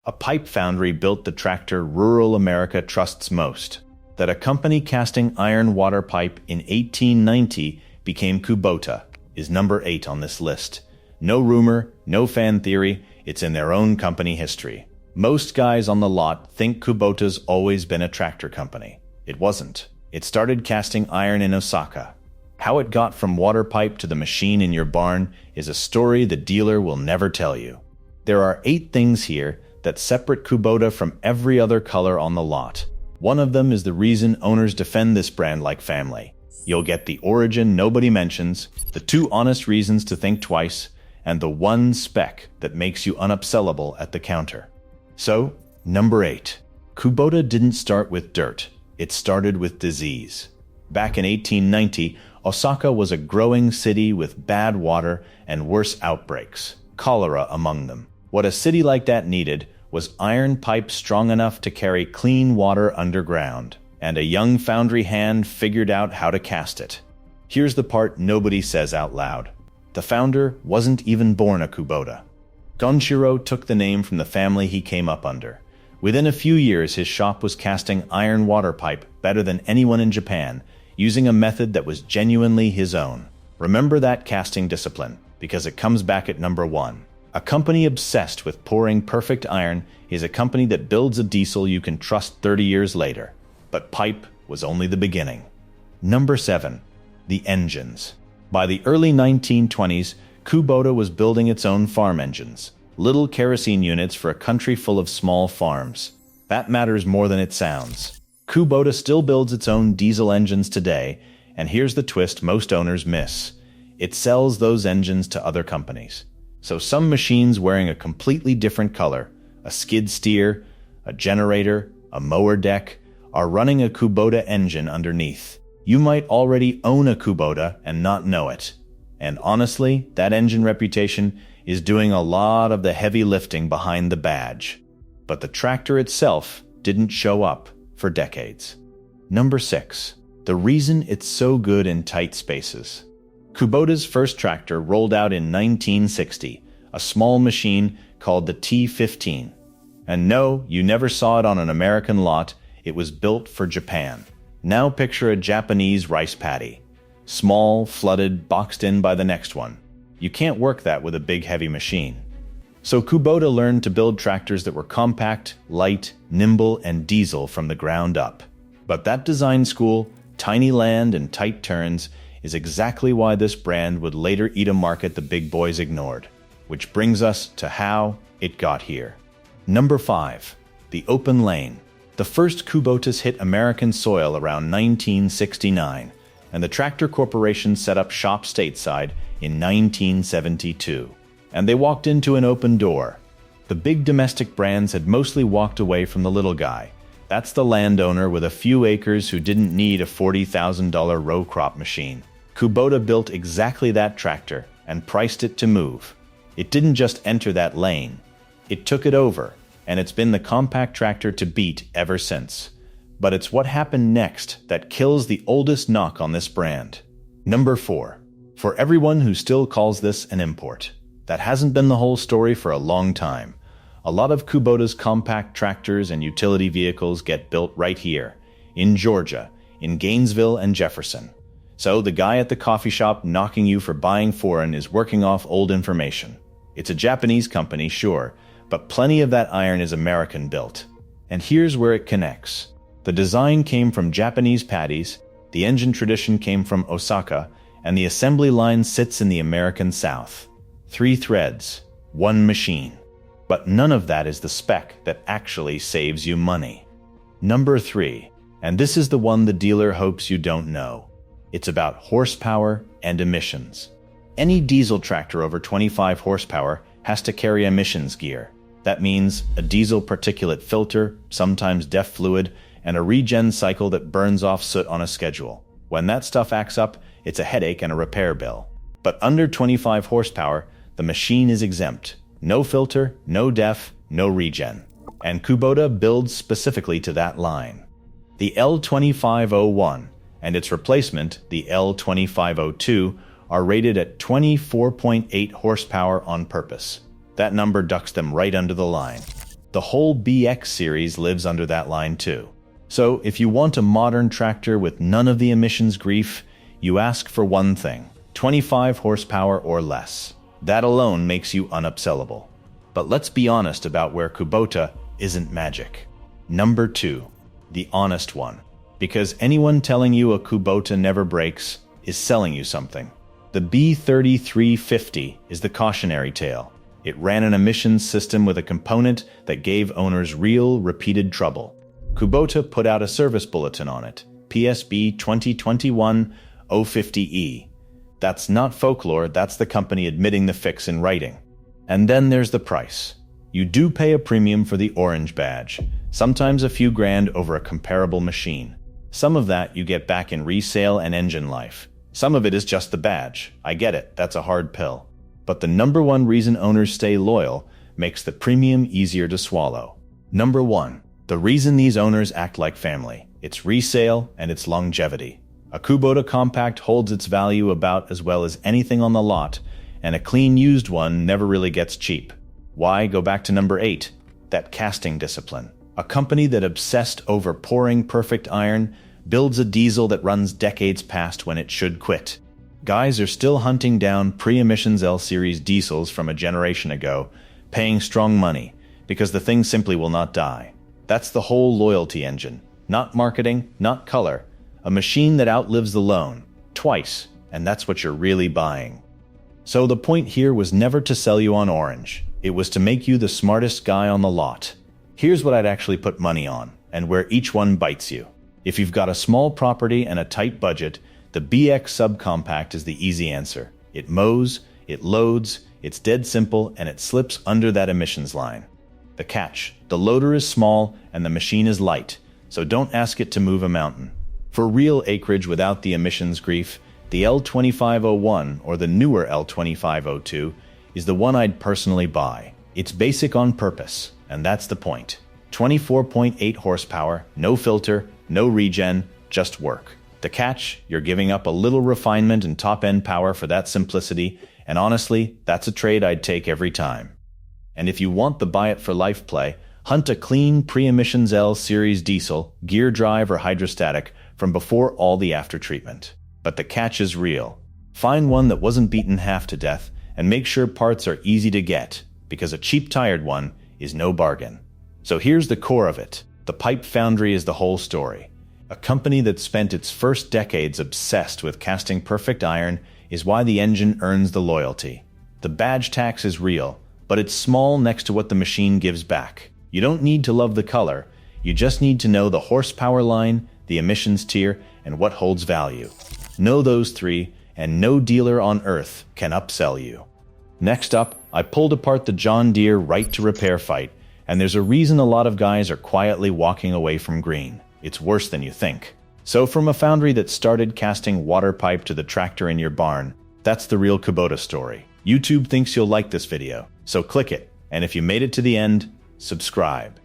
A pipe foundry built the tractor rural America trusts most. That a company casting iron water pipe in 1890 became Kubota is number 8 on this list. No rumor, no fan theory, it's in their own company history. Most guys on the lot think Kubota's always been a tractor company. It wasn't. It started casting iron in Osaka. How it got from water pipe to the machine in your barn is a story the dealer will never tell you. There are 8 things here that separate Kubota from every other color on the lot. One of them is the reason owners defend this brand like family. You'll get the origin nobody mentions, the 2 honest reasons to think twice, and the 1 spec that makes you un-upsellable at the counter. So, number 8. Kubota didn't start with dirt. It started with disease. Back in 1890, Osaka was a growing city with bad water and worse outbreaks, cholera among them. What a city like that needed was iron pipe strong enough to carry clean water underground, and a young foundry hand figured out how to cast it. Here's the part nobody says out loud. The founder wasn't even born a Kubota. Gonshiro took the name from the family he came up under. Within a few years, his shop was casting iron water pipe better than anyone in Japan, using a method that was genuinely his own. Remember that casting discipline, because it comes back at number 1. A company obsessed with pouring perfect iron is a company that builds a diesel you can trust 30 years later. But pipe was only the beginning. Number 7. The engines. By the early 1920s, Kubota was building its own farm engines, little kerosene units for a country full of small farms. That matters more than it sounds. Kubota still builds its own diesel engines today, and here's the twist most owners miss. It sells those engines to other companies. So some machines wearing a completely different color, a skid steer, a generator, a mower deck, are running a Kubota engine underneath. You might already own a Kubota and not know it. And honestly, that engine reputation is doing a lot of the heavy lifting behind the badge. But the tractor itself didn't show up for decades. Number 6. The reason it's so good in tight spaces. Kubota's first tractor rolled out in 1960, a small machine called the T15. And no, you never saw it on an American lot, it was built for Japan. Now picture a Japanese rice paddy. Small, flooded, boxed in by the next one. You can't work that with a big heavy machine. So Kubota learned to build tractors that were compact, light, nimble, and diesel from the ground up. But that design school, tiny land and tight turns, is exactly why this brand would later eat a market the big boys ignored. Which brings us to how it got here. Number 5. The open lane. The first Kubotas hit American soil around 1969, and the Tractor Corporation set up shop stateside in 1972. And they walked into an open door. The big domestic brands had mostly walked away from the little guy. That's the landowner with a few acres who didn't need a $40,000 row crop machine. Kubota built exactly that tractor and priced it to move. It didn't just enter that lane. It took it over, and it's been the compact tractor to beat ever since. But it's what happened next that kills the oldest knock on this brand. Number 4. For everyone who still calls this an import. That hasn't been the whole story for a long time. A lot of Kubota's compact tractors and utility vehicles get built right here, in Georgia, in Gainesville and Jefferson. So the guy at the coffee shop knocking you for buying foreign is working off old information. It's a Japanese company, sure, but plenty of that iron is American-built. And here's where it connects. The design came from Japanese paddies, the engine tradition came from Osaka, and the assembly line sits in the American South. 3 threads, 1 machine. But none of that is the spec that actually saves you money. Number 3, and this is the one the dealer hopes you don't know. It's about horsepower and emissions. Any diesel tractor over 25 horsepower has to carry emissions gear. That means a diesel particulate filter, sometimes DEF fluid, and a regen cycle that burns off soot on a schedule. When that stuff acts up, it's a headache and a repair bill. But under 25 horsepower, the machine is exempt. No filter, no DEF, no regen. And Kubota builds specifically to that line. The L2501 and its replacement, the L2502, are rated at 24.8 horsepower on purpose. That number ducks them right under the line. The whole BX series lives under that line too. So if you want a modern tractor with none of the emissions grief, you ask for one thing: 25 horsepower or less. That alone makes you un-upsellable. But let's be honest about where Kubota isn't magic. Number 2, the honest one. Because anyone telling you a Kubota never breaks is selling you something. The B3350 is the cautionary tale. It ran an emissions system with a component that gave owners real, repeated trouble. Kubota put out a service bulletin on it, PSB 2021-050E. That's not folklore, that's the company admitting the fix in writing. And then there's the price. You do pay a premium for the orange badge, sometimes a few grand over a comparable machine. Some of that you get back in resale and engine life. Some of it is just the badge. I get it, that's a hard pill. But the number one reason owners stay loyal makes the premium easier to swallow. Number 1, the reason these owners act like family. It's resale and it's longevity. A Kubota compact holds its value about as well as anything on the lot, and a clean used one never really gets cheap. Why? Go back to number 8, that casting discipline. A company that obsessed over pouring perfect iron builds a diesel that runs decades past when it should quit. Guys are still hunting down pre-emissions L-Series diesels from a generation ago, paying strong money, because the thing simply will not die. That's the whole loyalty engine. Not marketing, not color. A machine that outlives the loan. Twice, and that's what you're really buying. So the point here was never to sell you on orange. It was to make you the smartest guy on the lot. Here's what I'd actually put money on, and where each one bites you. If you've got a small property and a tight budget, the BX subcompact is the easy answer. It mows, it loads, it's dead simple, and it slips under that emissions line. The catch: the loader is small and the machine is light, so don't ask it to move a mountain. For real acreage without the emissions grief, the L2501 or the newer L2502 is the one I'd personally buy. It's basic on purpose, and that's the point. 24.8 horsepower, no filter, no regen, just work. The catch: you're giving up a little refinement and top-end power for that simplicity, and honestly, that's a trade I'd take every time. And if you want the buy-it-for-life play, hunt a clean pre-emissions L-Series diesel, gear drive or hydrostatic, from before all the after-treatment. But the catch is real. Find one that wasn't beaten half to death, and make sure parts are easy to get, because a cheap tired one is no bargain. So here's the core of it. The pipe foundry is the whole story. A company that spent its first decades obsessed with casting perfect iron is why the engine earns the loyalty. The badge tax is real, but it's small next to what the machine gives back. You don't need to love the color, you just need to know the horsepower line, the emissions tier, and what holds value. Know those three, and no dealer on earth can upsell you. Next up, I pulled apart the John Deere right to repair fight, and there's a reason a lot of guys are quietly walking away from green. It's worse than you think. So from a foundry that started casting water pipe to the tractor in your barn, that's the real Kubota story. YouTube thinks you'll like this video, so click it, and if you made it to the end, subscribe.